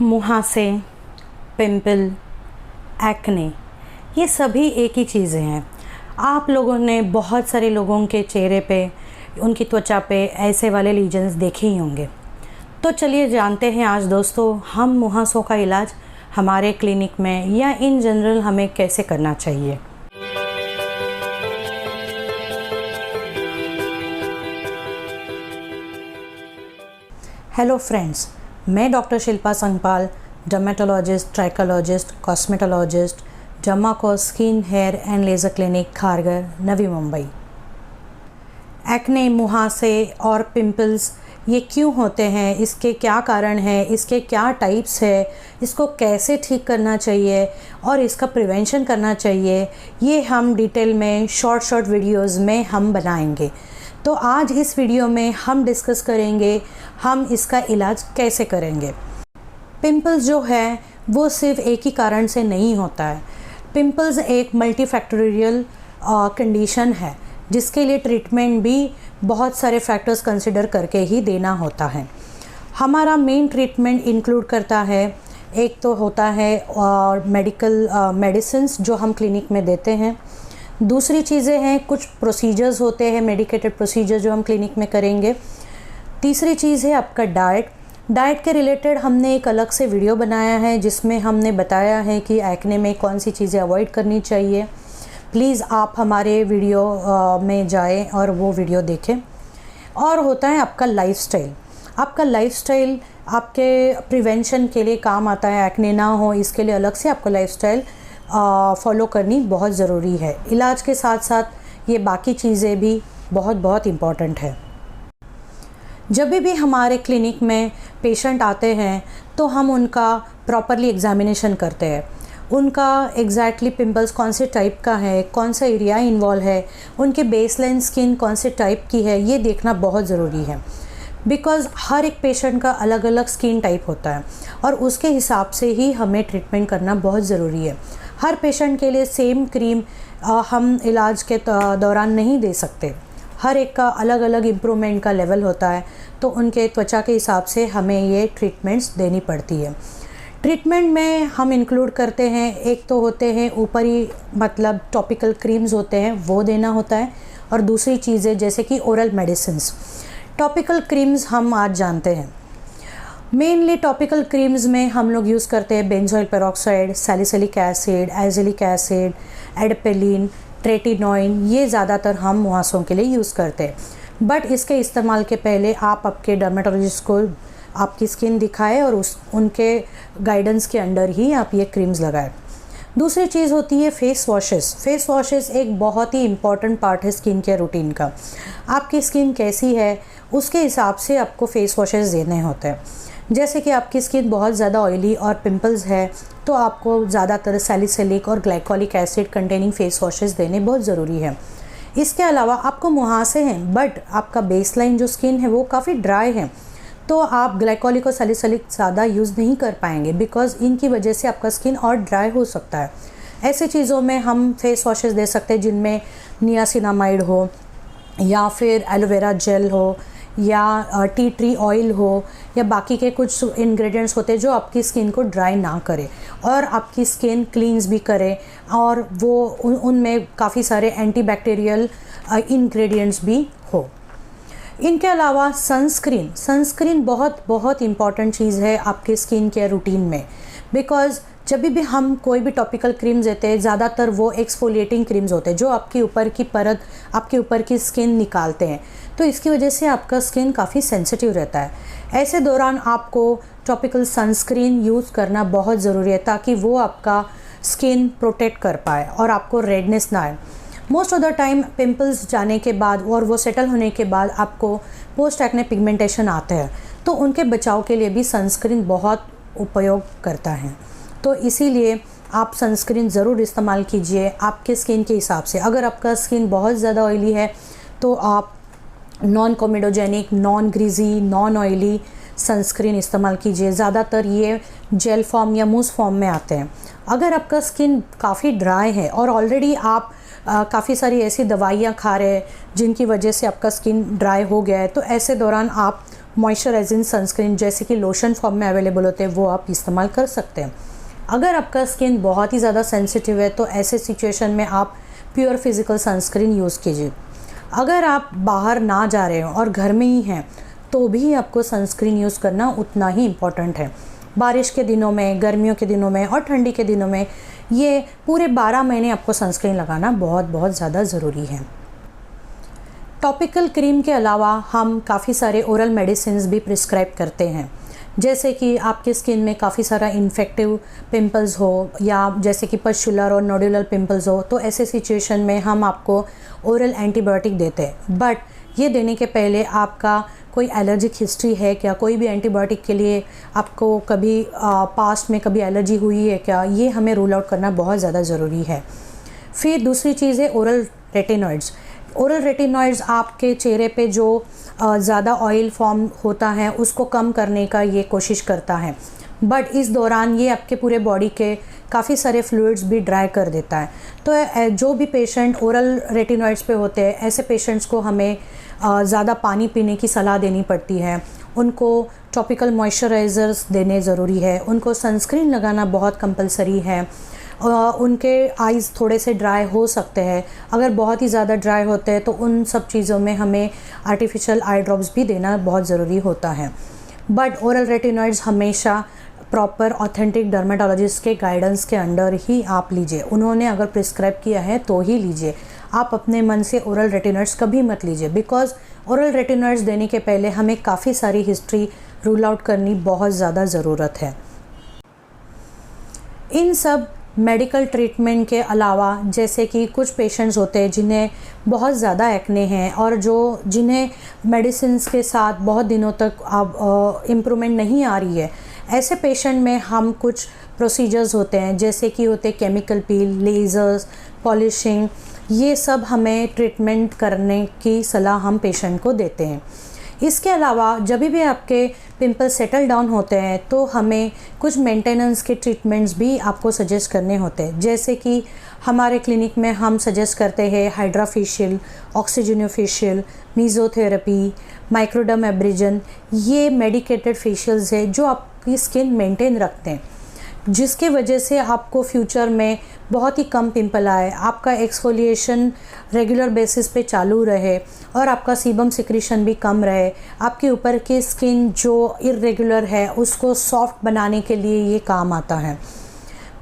मुहासे, pimple, acne, ये सभी एक ही चीज़ें हैं। आप लोगों ने बहुत सारे लोगों के चेहरे पे, उनकी त्वचा पे ऐसे वाले लीजन्स देखे ही होंगे। तो चलिए जानते हैं आज दोस्तों हम मुहासों का इलाज हमारे क्लिनिक में या इन जनरल हमें कैसे करना चाहिए। हेलो फ्रेंड्स, मैं doctor Shilpa Sangpal, dermatologist, trichologist, cosmetologist, Dermaco skin, hair and laser clinic, Kharghar, Navi Mumbai. Acne, मुहासे और पिंपल्स ये क्यों होते हैं, इसके क्या कारण हैं, इसके क्या टाइप्स है, इसको कैसे ठीक करना चाहिए और इसका प्रिवेंशन करना चाहिए, ये हम डिटेल में शॉर्ट वीडियोस में हम बनाएंगे। तो आज इस वीडियो में हम डिस्कस करेंगे हम इसका इलाज कैसे करेंगे। पिंपल्स जो है वो सिर्फ एक ही कारण से नहीं होता है। पिंपल्स एक मल्टीफैक्टोरियल कंडीशन है जिसके लिए ट्रीटमेंट भी बहुत सारे फैक्टर्स कंसिडर करके ही देना होता है। हमारा मेन ट्रीटमेंट इंक्लूड करता है, एक तो होता है मेडिकल मेडिसिन्स जो हम क्लिनिक में देते हैं। दूसरी चीज़ें हैं कुछ प्रोसीजर्स होते हैं, मेडिकेटेड प्रोसीजर जो हम क्लिनिक में करेंगे। तीसरी चीज़ है आपका डाइट के रिलेटेड हमने एक अलग से वीडियो बनाया है जिसमें हमने बताया है कि एक्ने में कौन सी चीज़ें अवॉइड करनी चाहिए। प्लीज़ आप हमारे वीडियो में जाएं और वो वीडियो देखें। और होता है आपका लाइफस्टाइल। आपका लाइफस्टाइल आपके प्रिवेंशन के लिए काम आता है, एक्ने ना हो इसके लिए अलग से आपका लाइफस्टाइल फॉलो करनी बहुत ज़रूरी है। इलाज के साथ साथ ये बाकी चीज़ें भी बहुत इम्पॉर्टेंट है। जब भी हमारे क्लिनिक में पेशेंट आते हैं तो हम उनका प्रॉपरली एग्जामिनेशन करते हैं। उनका एग्जैक्टली पिंपल्स कौन से टाइप का है, कौन सा एरिया इन्वॉल्व है, उनके बेसलाइन स्किन कौन से टाइप की है, ये देखना बहुत ज़रूरी है। बिकॉज़ हर एक पेशेंट का अलग अलग स्किन टाइप होता है और उसके हिसाब से ही हमें ट्रीटमेंट करना बहुत ज़रूरी है। हर पेशेंट के लिए सेम क्रीम हम इलाज के दौरान नहीं दे सकते। हर एक का अलग अलग इम्प्रूवमेंट का लेवल होता है, तो उनके त्वचा के हिसाब से हमें ये ट्रीटमेंट्स देनी पड़ती है। ट्रीटमेंट में हम इंक्लूड करते हैं, एक तो होते हैं ऊपरी मतलब टॉपिकल क्रीम्स होते हैं वो देना होता है, और दूसरी चीज़ें जैसे कि ओरल मेडिसिन्स। टॉपिकल क्रीम्स हम आज जानते हैं। मेनली टॉपिकल क्रीम्स में हम लोग यूज़ करते हैं benzoyl peroxide, salicylic acid, azelaic acid, adapalene, tretinoin, ये ज़्यादातर हम मुहासों के लिए यूज़ करते हैं। बट इसके इस्तेमाल के पहले आप आपके डर्मेटोलॉजिस्ट को आपकी स्किन दिखाएं और उनके गाइडेंस के अंडर ही आप ये क्रीम्स लगाएं। दूसरी चीज़ होती है फेस वॉशेस। फेस वॉशेस एक बहुत ही इम्पॉर्टेंट पार्ट है स्किन केयर रूटीन का। आपकी स्किन कैसी है उसके हिसाब से आपको फेस वॉशेस देने होते हैं। जैसे कि आपकी स्किन बहुत ज़्यादा ऑयली और पिंपल्स है तो आपको ज़्यादातर सैलिसिलिक और glycolic acid containing face washes देने बहुत ज़रूरी है। इसके अलावा आपको मुहासे हैं बट आपका बेसलाइन जो स्किन है वो काफ़ी ड्राई है, तो आप ग्लाइकोलिक और सैलिसिलिक ज़्यादा यूज़ नहीं कर पाएंगे बिकॉज़ इनकी वजह से आपका स्किन और ड्राई हो सकता है। ऐसे चीज़ों में हम फेस वॉशेस दे सकते हैं जिनमें नियासिनामाइड हो या फिर एलोवेरा जेल हो या टी ट्री ऑयल हो या बाकी के कुछ इंग्रेडिएंट्स होते हैं जो आपकी स्किन को ड्राई ना करे और आपकी स्किन क्लींस भी करे, और वो उनमें काफ़ी सारे एंटीबैक्टीरियल इंग्रेडिएंट्स भी हो। इनके अलावा सनस्क्रीन बहुत इम्पॉर्टेंट चीज़ है आपके स्किन केयर रूटीन में। बिकॉज़ जब भी हम कोई भी टॉपिकल क्रीम्स देते हैं ज़्यादातर वो एक्सफोलिएटिंग क्रीम्स होते हैं जो आपके ऊपर की परत, आपके ऊपर की स्किन निकालते हैं, तो इसकी वजह से आपका स्किन काफ़ी सेंसिटिव रहता है। ऐसे दौरान आपको टॉपिकल सनस्क्रीन यूज़ करना बहुत ज़रूरी है ताकि वो आपका स्किन प्रोटेक्ट कर पाए और आपको रेडनेस ना आए। Most of the time pimples जाने के बाद और वो सेटल होने के बाद आपको पोस्ट एक्ने पिगमेंटेशन आते हैं, तो उनके बचाव के लिए भी सनस्क्रीन बहुत उपयोग करता है। तो इसीलिए आप सनस्क्रीन ज़रूर इस्तेमाल कीजिए आपके स्किन के हिसाब से। अगर आपका स्किन बहुत ज़्यादा ऑयली है तो आप non comedogenic, non greasy, non oily sunscreen इस्तेमाल कीजिए। ज़्यादातर ये जेल फॉर्म या मूस फॉर्म में आते हैं। अगर आपका स्किन काफ़ी ड्राई है और ऑलरेडी आप काफ़ी सारी ऐसी दवाइयाँ खा रहे हैं जिनकी वजह से आपका स्किन ड्राई हो गया है, तो ऐसे दौरान आप मॉइस्चराइजिंग सनस्क्रीन जैसे कि लोशन फॉर्म में अवेलेबल होते हैं वो आप इस्तेमाल कर सकते हैं। अगर आपका स्किन बहुत ही ज़्यादा सेंसिटिव है तो ऐसे सिचुएशन में आप प्योर फिजिकल सनस्क्रीन यूज़ कीजिए। अगर आप बाहर ना जा रहे हो और घर में ही हैं तो भी आपको सनस्क्रीन यूज़ करना उतना ही इम्पॉर्टेंट है। बारिश के दिनों में, गर्मियों के दिनों में और ठंडी के दिनों में ये पूरे 12 महीने आपको सनस्क्रीन लगाना बहुत ज़्यादा ज़रूरी है। टॉपिकल क्रीम के अलावा हम काफ़ी सारे ओरल मेडिसिन्स भी प्रिस्क्राइब करते हैं, जैसे कि आपकी स्किन में काफ़ी सारा इन्फेक्टिव पिंपल्स हो या जैसे कि पस्चुलर और नोडुलर पिंपल्स हो, तो ऐसे सिचुएशन में हम आपको ओरल एंटीबायोटिक देते हैं। बट ये देने के पहले आपका कोई एलर्जिक हिस्ट्री है क्या, कोई भी एंटीबायोटिक के लिए आपको कभी पास्ट में कभी एलर्जी हुई है क्या, ये हमें रूल आउट करना बहुत ज़्यादा ज़रूरी है। फिर दूसरी चीज़ है ओरल रेटिनॉइड्स। ओरल रेटिनॉइड्स आपके चेहरे पे जो ज़्यादा ऑयल फॉर्म होता है उसको कम करने का ये कोशिश करता है, बट इस दौरान ये आपके पूरे बॉडी के काफ़ी सारे फ्लूइड्स भी ड्राई कर देता है। तो जो भी पेशेंट ओरल रेटिनॉइड्स पे होते हैं, ऐसे पेशेंट्स को हमें ज़्यादा पानी पीने की सलाह देनी पड़ती है। उनको टॉपिकल मॉइस्चराइज़र्स देने ज़रूरी है, उनको सनस्क्रीन लगाना बहुत कंपलसरी है। उनके आइज़ थोड़े से ड्राई हो सकते हैं, अगर बहुत ही ज़्यादा ड्राई होते हैं तो उन सब चीज़ों में हमें आर्टिफिशियल आई ड्रॉप्स भी देना बहुत ज़रूरी होता है। बट ओरल रेटिनॉइड्स हमेशा प्रॉपर ऑथेंटिक डर्मेटोलॉजिस्ट के गाइडेंस के अंडर ही आप लीजिए। उन्होंने अगर प्रिस्क्राइब किया है तो ही लीजिए। आप अपने मन से ओरल रेटिनॉइड्स कभी मत लीजिए, बिकॉज ओरल रेटिनॉइड्स देने के पहले हमें काफ़ी सारी हिस्ट्री रूल आउट करनी बहुत ज़्यादा ज़रूरत है। इन सब मेडिकल ट्रीटमेंट के अलावा जैसे कि कुछ पेशेंट्स होते हैं जिन्हें बहुत ज़्यादा एक्ने हैं और जिन्हें मेडिसिन्स के साथ बहुत दिनों तक अब इम्प्रूवमेंट नहीं आ रही है, ऐसे पेशेंट में हम कुछ प्रोसीजर्स होते हैं जैसे कि होते केमिकल पील, लेज़र्स, पॉलिशिंग, ये सब हमें ट्रीटमेंट करने की सलाह हम पेशेंट को देते हैं। इसके अलावा जब भी आपके पिंपल्स सेटल डाउन होते हैं तो हमें कुछ मेंटेनेंस के ट्रीटमेंट्स भी आपको सजेस्ट करने होते हैं, जैसे कि हमारे क्लिनिक में हम सजेस्ट करते हैं हाइड्रा फेशियल, ऑक्सीजनोफेशियल, मीज़ोथेरेपी, माइक्रोडर्म एब्रेजन। ये मेडिकेटेड फेशियल्स है जो आपकी स्किन मेंटेन रखते हैं, जिसके वजह से आपको फ्यूचर में बहुत ही कम पिंपल आए, आपका एक्सफोलिएशन रेगुलर बेसिस पे चालू रहे और आपका सीबम सिक्रीशन भी कम रहे। आपके ऊपर की स्किन जो इर्रेगुलर है उसको सॉफ्ट बनाने के लिए ये काम आता है।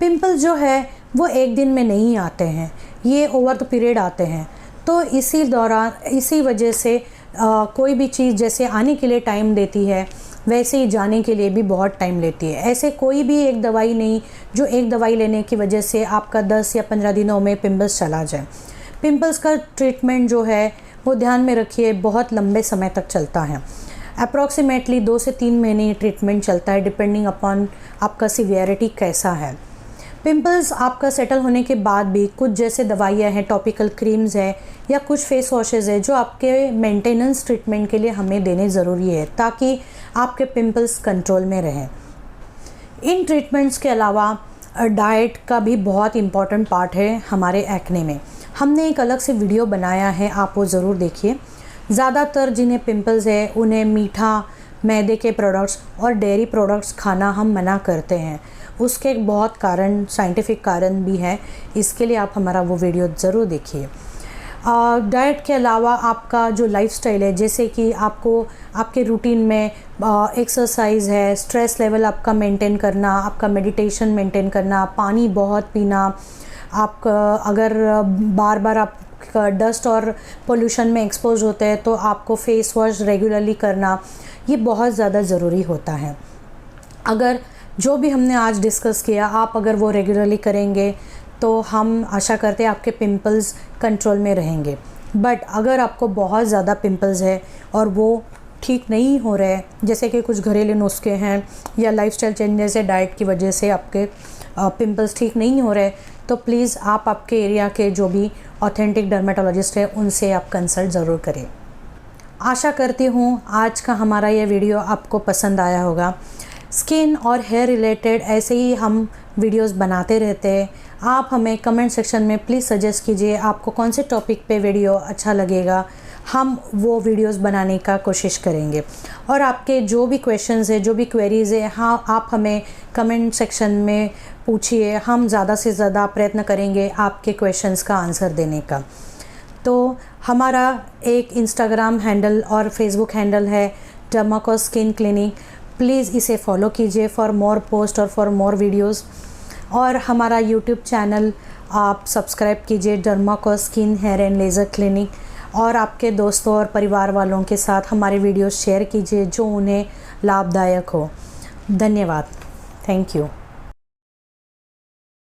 पिंपल जो है वो एक दिन में नहीं आते हैं, ये ओवर द पीरियड आते हैं। तो इसी वजह से कोई भी चीज़ जैसे आने के लिए टाइम देती है वैसे ही जाने के लिए भी बहुत टाइम लेती है। ऐसे कोई भी एक दवाई नहीं जो एक दवाई लेने की वजह से आपका 10 या 15 दिनों में पिंपल्स चला जाए। पिंपल्स का ट्रीटमेंट जो है वो ध्यान में रखिए बहुत लंबे समय तक चलता है। अप्रॉक्सीमेटली 2 से 3 महीने ट्रीटमेंट चलता है, डिपेंडिंग अपॉन आपका सीवियरिटी कैसा है। पिंपल्स आपका सेटल होने के बाद भी कुछ जैसे दवाइयाँ हैं, टॉपिकल क्रीम्स है या कुछ फेस वॉशेज़ है जो आपके मेंटेनेंस ट्रीटमेंट के लिए हमें देने ज़रूरी है ताकि आपके पिंपल्स कंट्रोल में रहें। इन ट्रीटमेंट्स के अलावा डाइट का भी बहुत इम्पॉर्टेंट पार्ट है हमारे एक्ने में। हमने एक अलग से वीडियो बनाया है, आप वो ज़रूर देखिए। ज़्यादातर जिन्हें पिंपल्स है उन्हें मीठा, मैदे के प्रोडक्ट्स और डेयरी प्रोडक्ट्स खाना हम मना करते हैं। उसके एक बहुत कारण, साइंटिफिक कारण भी है, इसके लिए आप हमारा वो वीडियो ज़रूर देखिए। डाइट के अलावा आपका जो लाइफस्टाइल है, जैसे कि आपको आपके रूटीन में एक्सरसाइज है, स्ट्रेस लेवल आपका मेंटेन करना, आपका मेडिटेशन मेंटेन करना, पानी बहुत पीना, आप अगर बार बार आप डस्ट और पोल्यूशन में एक्सपोज होते हैं तो आपको फेस वॉश रेगुलरली करना, ये बहुत ज़्यादा ज़रूरी होता है। अगर जो भी हमने आज डिस्कस किया आप अगर वो रेगुलरली करेंगे तो हम आशा करते हैं आपके पिंपल्स कंट्रोल में रहेंगे। बट अगर आपको बहुत ज़्यादा पिंपल्स है और वो ठीक नहीं हो रहे, जैसे कि कुछ घरेलू नुस्खे हैं या लाइफस्टाइल चेंजेस है, डाइट की वजह से आपके पिंपल्स ठीक नहीं हो रहे, तो प्लीज़ आप आपके एरिया के जो भी ऑथेंटिक डर्मेटोलॉजिस्ट है उनसे आप कंसल्ट ज़रूर करें। आशा करती हूँ आज का हमारा ये वीडियो आपको पसंद आया होगा। स्किन और हेयर रिलेटेड ऐसे ही हम वीडियोस बनाते रहते हैं। आप हमें कमेंट सेक्शन में प्लीज़ सजेस्ट कीजिए आपको कौन से टॉपिक पे वीडियो अच्छा लगेगा। हम वो वीडियोस बनाने का कोशिश करेंगे। और आपके जो भी क्वेश्चंस है, जो भी क्वेरीज़ है, हाँ आप हमें कमेंट सेक्शन में पूछिए, हम ज़्यादा से ज़्यादा प्रयत्न करेंगे आपके क्वेश्चंस का आंसर देने का। तो हमारा एक इंस्टाग्राम हैंडल और फेसबुक हैंडल है डर्माको स्किन क्लिनिक, प्लीज़ इसे फॉलो कीजिए फॉर मोर पोस्ट और फॉर मोर वीडियोज़। और हमारा यूट्यूब चैनल आप सब्सक्राइब कीजिए, Dermaco skin hair and laser clinic, और आपके दोस्तों और परिवार वालों के साथ हमारे वीडियोस शेयर कीजिए जो उन्हें लाभदायक हो। धन्यवाद। Thank you.